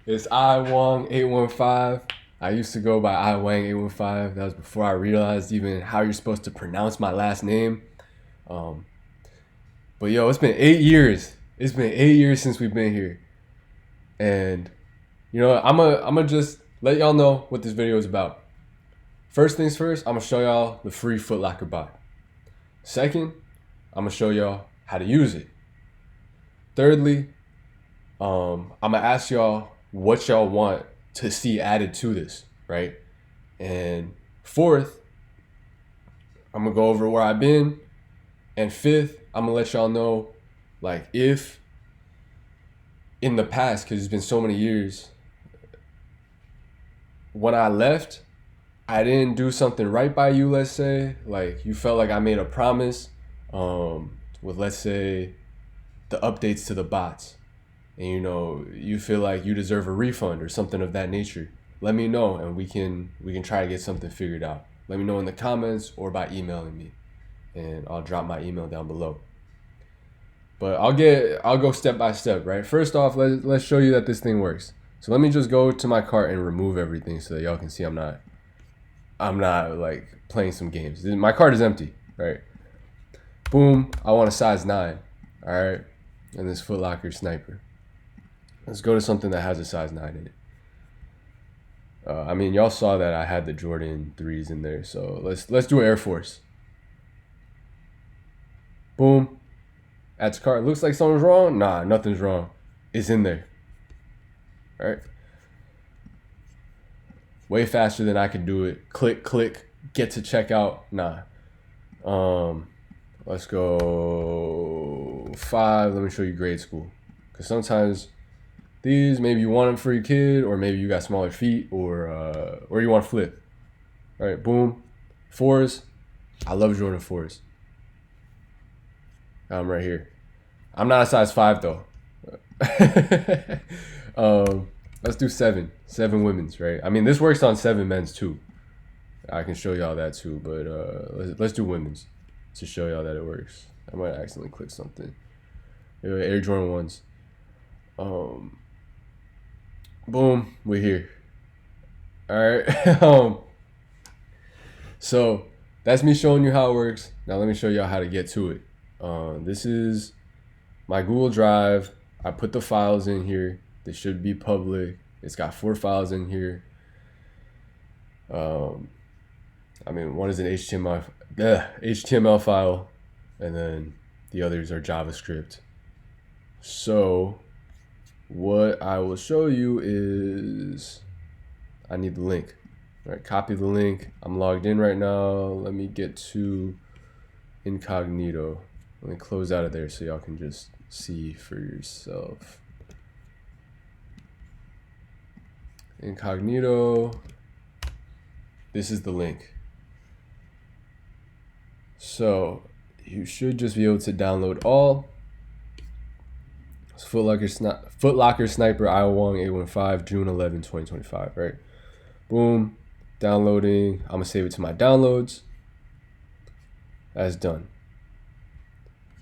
It's iWang815. I used to go by iWang815. That was before I realized even how you're supposed to pronounce my last name. Um, but yo, it's been 8 years. It's been 8 years since we've been here. And you know, I'm gonna just let y'all know what this video is about. First things first, I'm gonna show y'all the free Footlocker bot. Second, I'm gonna show y'all how to use it. Thirdly, I'm gonna ask y'all what y'all want to see added to this, right? And fourth, I'm gonna go over where I've been. And fifth, I'm gonna let y'all know, like, if in the past, because it's been so many years, when I left, I didn't do something right by you, let's say, like you felt like I made a promise with, let's say, the updates to the bots, and you know, you feel like you deserve a refund or something of that nature, let me know and we can try to get something figured out. Let me know in the comments or by emailing me, and I'll drop my email down below. But I'll go step by step, right? First off, let's show you that this thing works. So let me just go to my cart and remove everything so that y'all can see I'm not like playing some games. My cart is empty, right? Boom, I want a size 9, all right? And this Footlocker sniper. Let's go to something that has a size 9 in it. I mean, y'all saw that I had the Jordan 3s in there, so let's do Air Force. Boom. Add to cart. Looks like something's wrong. Nah, nothing's wrong. It's in there. All right. Way faster than I could do it. Click, click, get to checkout. Nah. Let's go 5. Let me show you grade school. Because sometimes these, maybe you want them for your kid, or maybe you got smaller feet, or you want to flip. All right, boom. 4s. I love Jordan 4s. I'm right here. I'm not a size 5 though. Let's do 7 women's, right? I mean, this works on 7 men's too. I can show y'all that too, but let's do women's to show y'all that it works. I might accidentally click something. Air Jordan 1s. Boom, we're here. All right. So that's me showing you how it works. Now let me show y'all how to get to it. This is my Google Drive. I put the files in here. They should be public. It's got 4 files in here. I mean, one is an HTML file, and then the others are JavaScript. So what I will show you is I need the link. All right, copy the link. I'm logged in right now. Let me get to incognito. Let me close out of there so y'all can just see for yourself. Incognito. This is the link. So you should just be able to download all. It's Footlocker Sniper iWang815 June 11, 2025, right? Boom, downloading. I'm gonna save it to my downloads. That's done.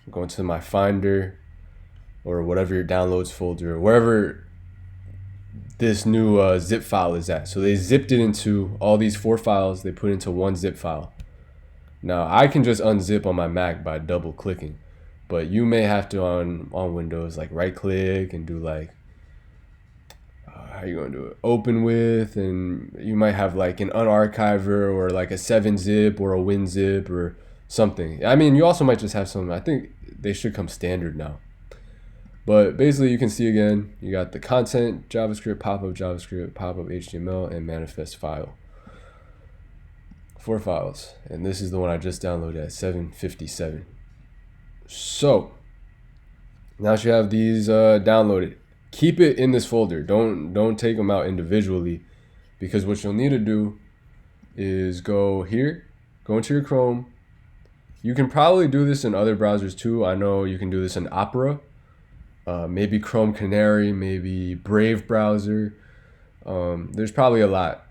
I'm going to my Finder or whatever your downloads folder, or wherever this new zip file is at. So they zipped it into all these 4 files. They put into one zip file. Now I can just unzip on my Mac by double clicking, but you may have to on Windows, like right click and do like, how you gonna do it? Open with, and you might have like an unarchiver or like a 7-zip or a WinZip or something. I mean, you also might just have some, I think they should come standard now. But basically you can see again, you got the content, JavaScript, pop-up HTML, and manifest file. 4 files, and this is the one I just downloaded at 757. So now that you have these downloaded, keep it in this folder. Don't take them out individually, because what you'll need to do is go here, go into your Chrome. You can probably do this in other browsers too. I know you can do this in Opera, maybe Chrome Canary, maybe Brave browser. There's probably a lot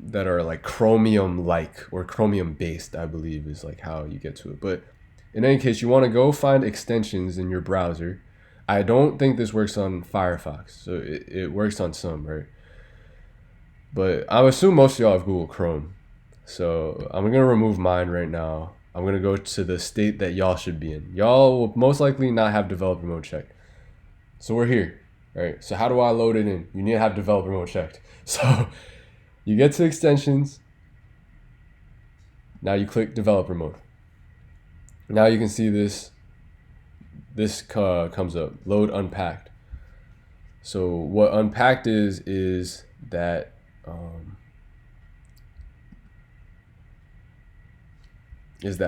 that are like Chromium-like or Chromium-based, I believe is like how you get to it. But in any case, you want to go find extensions in your browser. I don't think this works on Firefox, so it works on some, right? But I assume most of y'all have Google Chrome. So I'm gonna remove mine right now. I'm gonna go to the state that y'all should be in. Y'all will most likely not have developer mode checked. So we're here, right? So how do I load it in? You need to have developer mode checked. So you get to extensions. Now you click developer mode. Now you can see this comes up, load unpacked. So what unpacked is that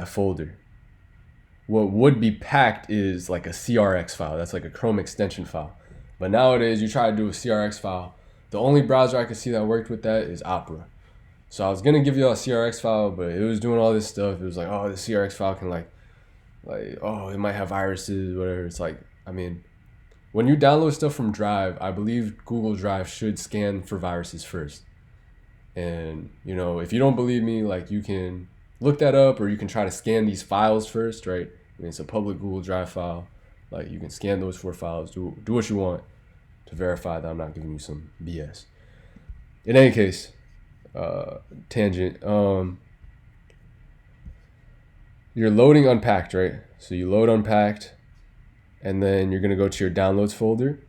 folder. What would be packed is like a CRX file. That's like a Chrome extension file. But nowadays, you try to do a CRX file. The only browser I could see that worked with that is Opera. So I was gonna give you a CRX file, but it was doing all this stuff. It was like, oh, the CRX file can like, oh, it might have viruses, whatever. It's like, I mean, when you download stuff from Drive, I believe Google Drive should scan for viruses first. And, you know, if you don't believe me, like, you can look that up, or you can try to scan these files first, right? I mean, it's a public Google Drive file. Like, you can scan those 4 files, do what you want to verify that I'm not giving you some BS. In any case, tangent. You're loading unpacked, right? So you load unpacked, and then you're gonna go to your downloads folder.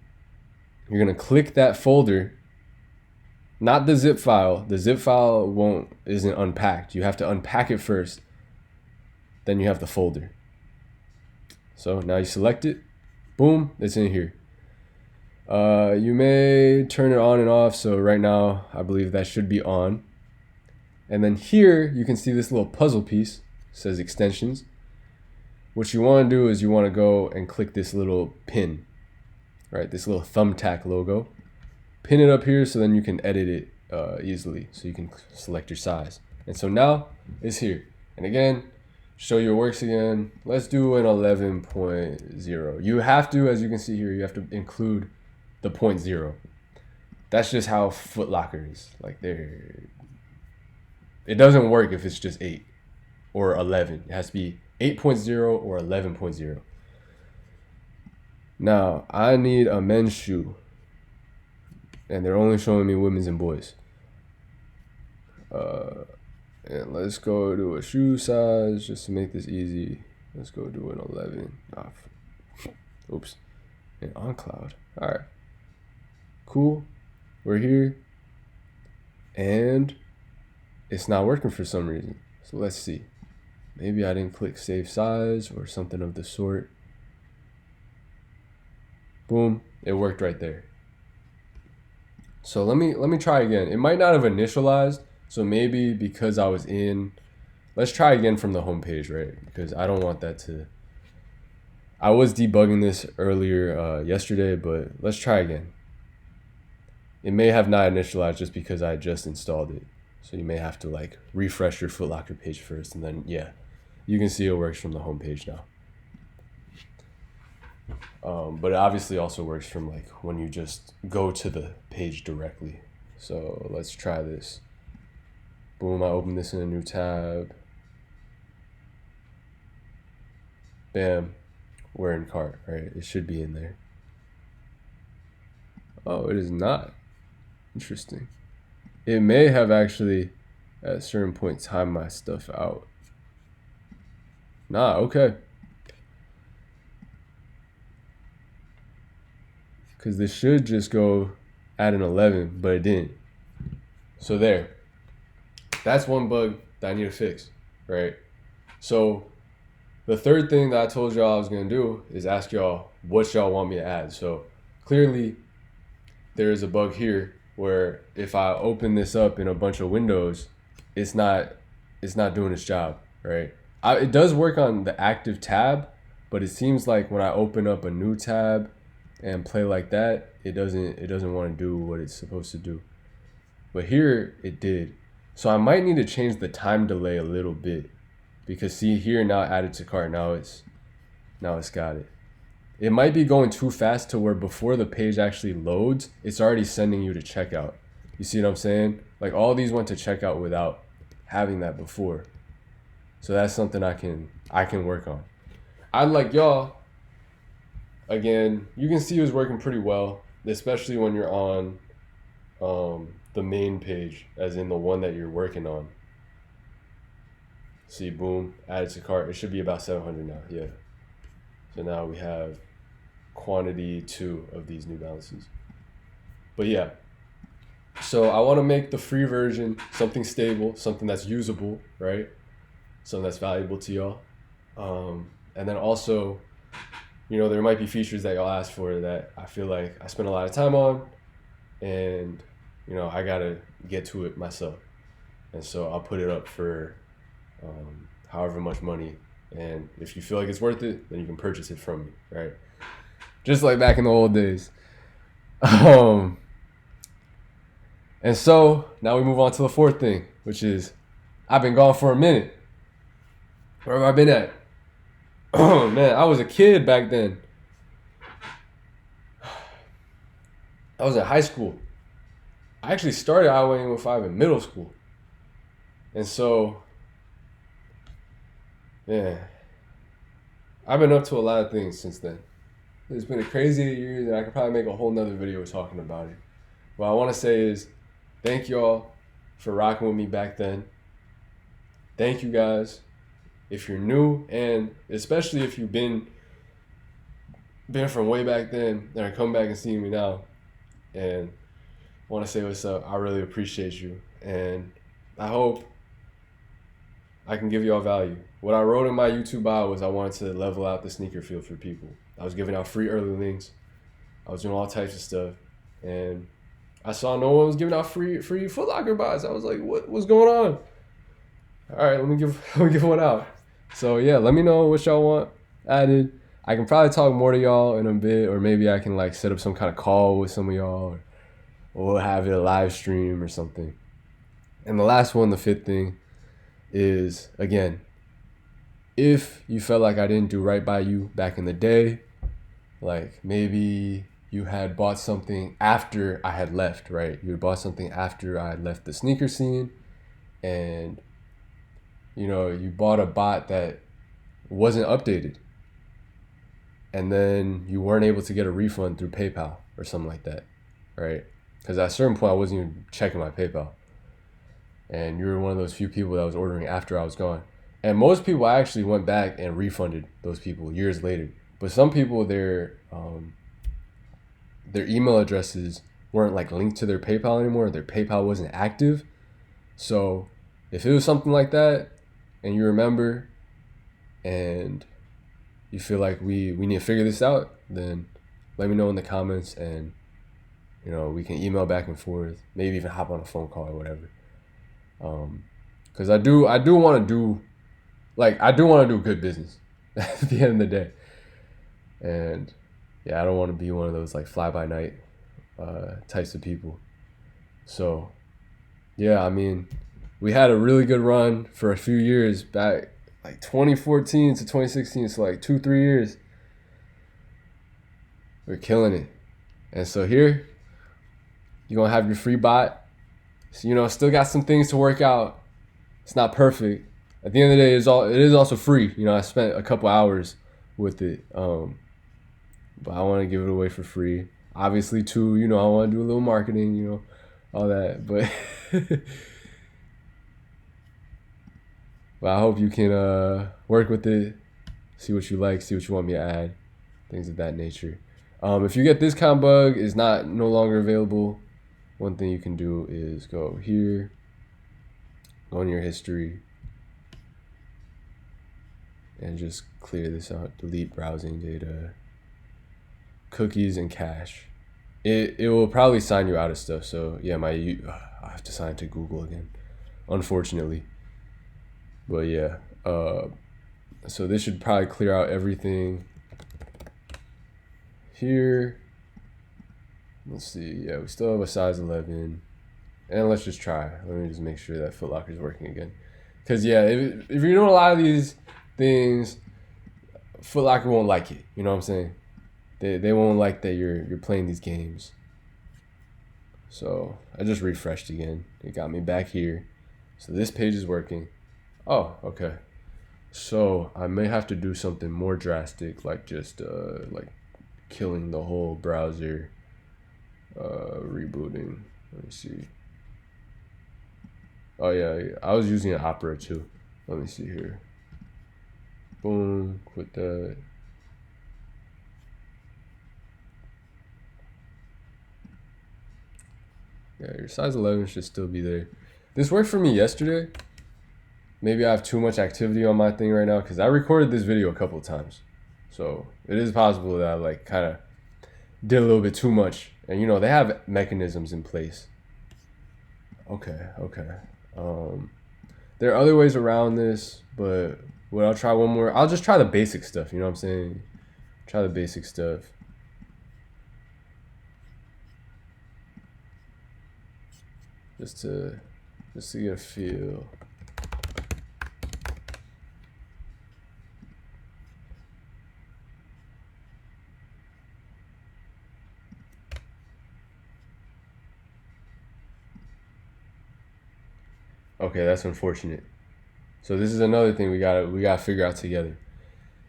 You're gonna click that folder, not the zip file. The zip file isn't unpacked. You have to unpack it first. Then you have the folder. So now you select it, boom, it's in here. You may turn it on and off. So right now, I believe that should be on. And then here, you can see this little puzzle piece, it says extensions. What you want to do is you want to go and click this little pin, right? This little thumbtack logo. Pin it up here so then you can edit it easily. So you can select your size. And so now it's here. And again, show your works again. Let's do an 11.0. You have to, as you can see here, you have to include the 0.0. That's just how Footlocker is. Like, it doesn't work if it's just 8 or 11. It has to be 8.0 or 11.0. Now, I need a men's shoe. And they're only showing me women's and boys. And let's go to a shoe size just to make this easy. Let's go do an 11. Oops. And on cloud. All right. Cool. We're here. And it's not working for some reason. So let's see. Maybe I didn't click save size or something of the sort. Boom. It worked right there. So let me try again. It might not have initialized. So maybe because I was in, let's try again from the home page, right? Because I don't want that to, I was debugging this earlier yesterday, but let's try again. It may have not initialized just because I just installed it. So you may have to like refresh your Footlocker page first, and then yeah, you can see it works from the home page now. But it obviously also works from like when you just go to the page directly. So let's try this. Boom, I open this in a new tab. Bam, we're in cart, right? It should be in there. Oh, it is not. Interesting. It may have actually at a certain point timed my stuff out. Nah, okay. Because this should just go at an 11, but it didn't. So there. That's one bug that I need to fix, right? So the third thing that I told y'all I was going to do is ask y'all what y'all want me to add. So clearly there is a bug here where if I open this up in a bunch of windows, it's not doing its job, right? It does work on the active tab, but it seems like when I open up a new tab and play like that, it doesn't want to do what it's supposed to do. But here it did. So I might need to change the time delay a little bit, because see here, now added to cart, now it's got it. It might be going too fast to where before the page actually loads, it's already sending you to checkout. You see what I'm saying? Like all these went to checkout without having that before. So that's something I can work on. I'd like y'all again, you can see it was working pretty well, especially when you're on the main page, as in the one that you're working on. See, boom, added to cart. It should be about 700 now. Yeah. So now we have quantity 2 of these New Balances. But yeah, so I want to make the free version something stable, something that's usable, right? Something that's valuable to y'all. And then also, you know, there might be features that y'all ask for that I feel like I spend a lot of time on, and, you know, I got to get to it myself. And so I'll put it up for however much money. And if you feel like it's worth it, then you can purchase it from me, right? Just like back in the old days. And so now we move on to the fourth thing, which is I've been gone for a minute. Where have I been at? Oh man, I was a kid back then. I was in high school. I actually started iWang815 in middle school. And so, yeah, I've been up to a lot of things since then. It's been a crazy 8 years, and I could probably make a whole nother video talking about it. What I want to say is thank y'all for rocking with me back then. Thank you guys. If you're new, and especially if you've been from way back then and are come back and seeing me now, and want to say what's up, I really appreciate you. And I hope I can give y'all value. What I wrote in my YouTube bio was I wanted to level out the sneaker field for people. I was giving out free early links. I was doing all types of stuff. And I saw no one was giving out free Footlocker buys. I was like, what's going on? All right, let me give one out. So yeah, let me know what y'all want added. I can probably talk more to y'all in a bit, or maybe I can like set up some kind of call with some of y'all, or we'll have it a live stream or something. And the last one, the fifth thing, is again, if you felt like I didn't do right by you back in the day, like maybe you had bought something after I had left, right? You had bought something after I had left the sneaker scene, and you know, you bought a bot that wasn't updated, and then you weren't able to get a refund through PayPal or something like that, right? Because at a certain point, I wasn't even checking my PayPal. And you were one of those few people that was ordering after I was gone. And most people, I actually went back and refunded those people years later. But some people, their email addresses weren't like linked to their PayPal anymore. Their PayPal wasn't active. So if it was something like that, and you remember, and you feel like we need to figure this out, then let me know in the comments, and you know, we can email back and forth, maybe even hop on a phone call or whatever. Because I do want to do good business at the end of the day. And yeah, I don't want to be one of those like fly by night types of people. So yeah, I mean, we had a really good run for a few years back, like 2014 to 2016, so like 2-3 years. We're killing it. And so here, you're going to have your free bot. So, you know, still got some things to work out. It's not perfect. At the end of the day, it is also free. You know, I spent a couple hours with it. But I want to give it away for free. Obviously, too, you know, I want to do a little marketing, you know, all that. But but I hope you can work with it, see what you like, see what you want me to add, things of that nature. If you get this kind of bug, is no longer available, one thing you can do is go here, go in your history, and just clear this out. Delete browsing data, cookies, and cache. It will probably sign you out of stuff. So yeah, I have to sign to Google again, unfortunately. But yeah, so this should probably clear out everything here. Let's see. Yeah, we still have a size 11. And let's just try. Let me just make sure that Footlocker is working again. Because yeah, if you're doing a lot of these things, Footlocker won't like it. You know what I'm saying? They won't like that you're playing these games. So I just refreshed again. It got me back here. So this page is working. Oh, okay. So I may have to do something more drastic, like just like killing the whole browser. Rebooting. Let me see. Oh yeah, I was using an Opera too. Let me see here. Boom, quit that. Yeah, your size 11 should still be there. This worked for me yesterday. Maybe I have too much activity on my thing right now because I recorded this video a couple of times. So it is possible that I like kind of did a little bit too much. And you know, they have mechanisms in place. Okay. There are other ways around this, but I'll try one more. I'll just try the basic stuff, you know what I'm saying? Try the basic stuff. Just to get a feel. Okay, that's unfortunate. So this is another thing we gotta figure out together.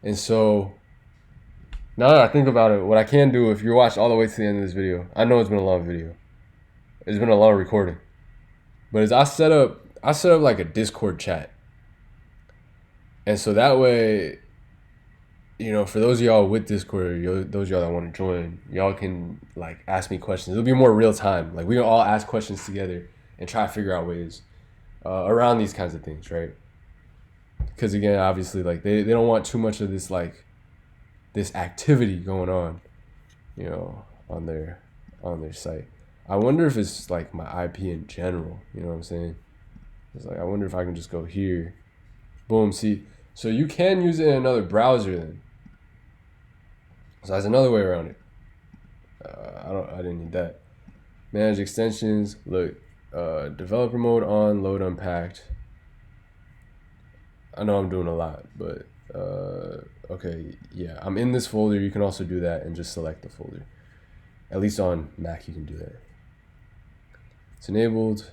And so now that I think about it, what I can do, if you're watched all the way to the end of this video, I know it's been a long video. It's been a long recording. But as I set up like a Discord chat. And so that way, you know, for those of y'all with Discord, those of y'all that want to join, y'all can like ask me questions. It'll be more real time. Like we can all ask questions together and try to figure out ways around these kinds of things, right? Because again, obviously, like they don't want too much of this like this activity going on, you know, on their site. I wonder if it's like my IP in general. You know what I'm saying? It's like I wonder if I can just go here, boom. See, so you can use it in another browser then. So that's another way around it. I didn't need that. Manage extensions. Look, developer mode on, load unpacked. I know I'm doing a lot, but okay, yeah, I'm in this folder. You can also do that and just select the folder. At least on Mac, you can do that. It's enabled.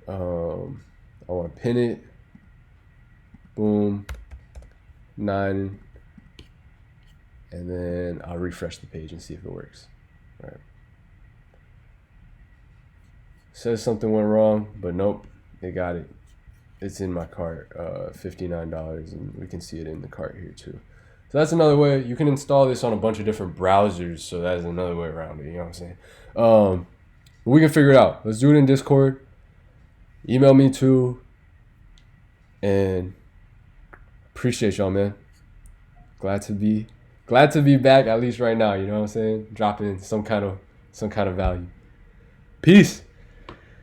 I want to pin it. Boom. 9. And then I'll refresh the page and see if it works. All right. Says something went wrong, but nope, it got it. It's in my cart, $59, and we can see it in the cart here too. So that's another way. You can install this on a bunch of different browsers, so that's another way around it, you know what I'm saying? We can figure it out. Let's do it in Discord. Email me too. And appreciate y'all, man. Glad to be back, at least right now, you know what I'm saying? Dropping some kind of value. Peace.